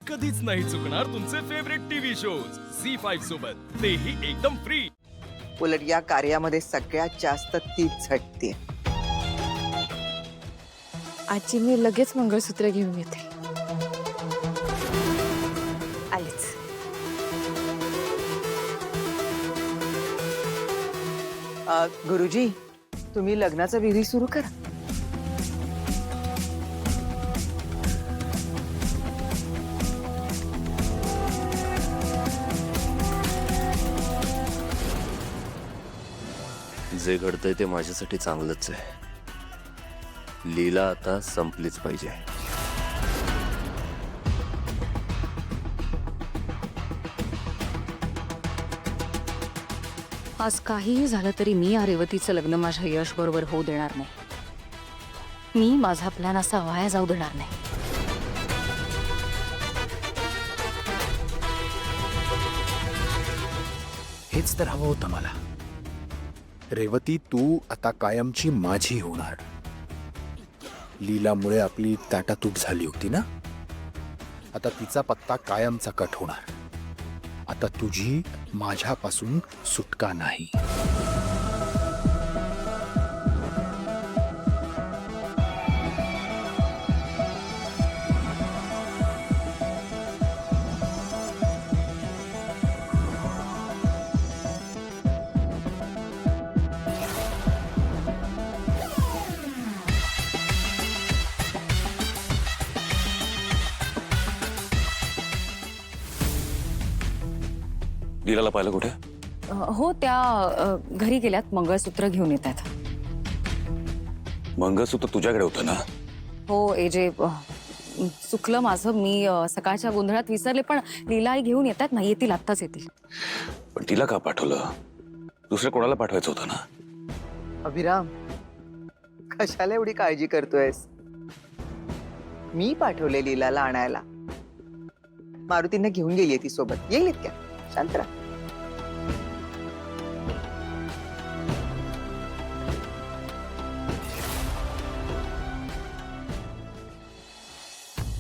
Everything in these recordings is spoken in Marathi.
कधीच नाही चुकणार तुमचे फेवरेट टीव्ही शोज झी5 सोबत, तेही एकदम फ्री। उलट या कार्यामध्ये सगळ्यात जास्त तीच झटते। आजी मी लगेच मंगळसूत्र घेऊन येते। आलेच। गुरुजी, तुम्ही लग्नाचा विधी सुरू करा। जे घडतंय ते माझ्यासाठी चांगलंच आहे। लीला आता संपलीच पाहिजे। आज काहीही झालं तरी मी या रेवतीचं लग्न माझ्या यश बरोबर होऊ देणार नाही। मी माझा प्लॅन असा वाया जाऊ देणार नाही। हेच तर हवं होतं मला। रेवती, तू आता कायमची माझी होणार। लीलामुळे आपली ताटातूट झाली होती ना, आता तिचा पत्ता कायमचा कट होणार। आता तुझी माझ्यापासून सुटका नाही। लीलाला पाहिलं कुठे? हो, त्या घरी गेल्यात, मंगळसूत्र घेऊन येत आहेत। मंगळसूत्र तुझ्याकडे होतं ना? हो एजे, चुकलं माझं, मी सकाळच्या गोंधळात विसरले, पण लीला घेऊन येतात ना, येतील, आत्ताच येतील। पण तिला का पाठवलं? दुसऱ्या कोणाला पाठवायचं होतं ना? अभिराम, कशाला एवढी काळजी करतोयस? मी पाठवले लीलाला आणायला। मारुतीने घेऊन गेली ती सोबत, येईल इतक्या, शांत राहा।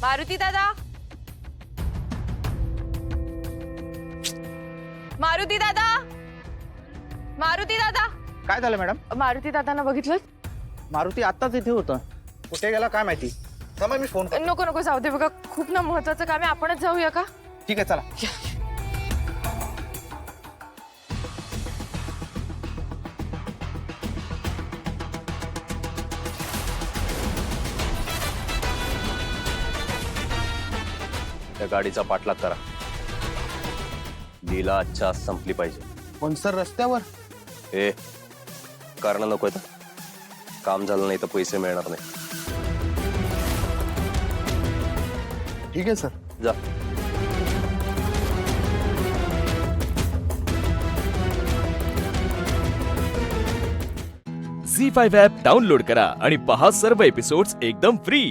मारुती दादा, मारुती दादा, मारुती दादा। काय झालं मॅडम? मारुती दादांना बघितलं? मारुती आत्ताच इथे होतं, कुठे गेला काय माहिती। थांबा, मी फोन करतो। नको नको, जाऊ दे, बघा खूप ना महत्वाचं काम आहे, आपणच जाऊया का? ठीक आहे, चला। त्या गाडीचा पाठलाग करा। लीला आजच्या आज संपली पाहिजे। पण सर, रस्त्यावर ए, कारण नको तर काम झालं नाही तर पैसे मिळणार नाही। ठीक आहे सर, जा। झी5 ॲप डाउनलोड करा आणि पहा सर्व एपिसोड्स एकदम फ्री।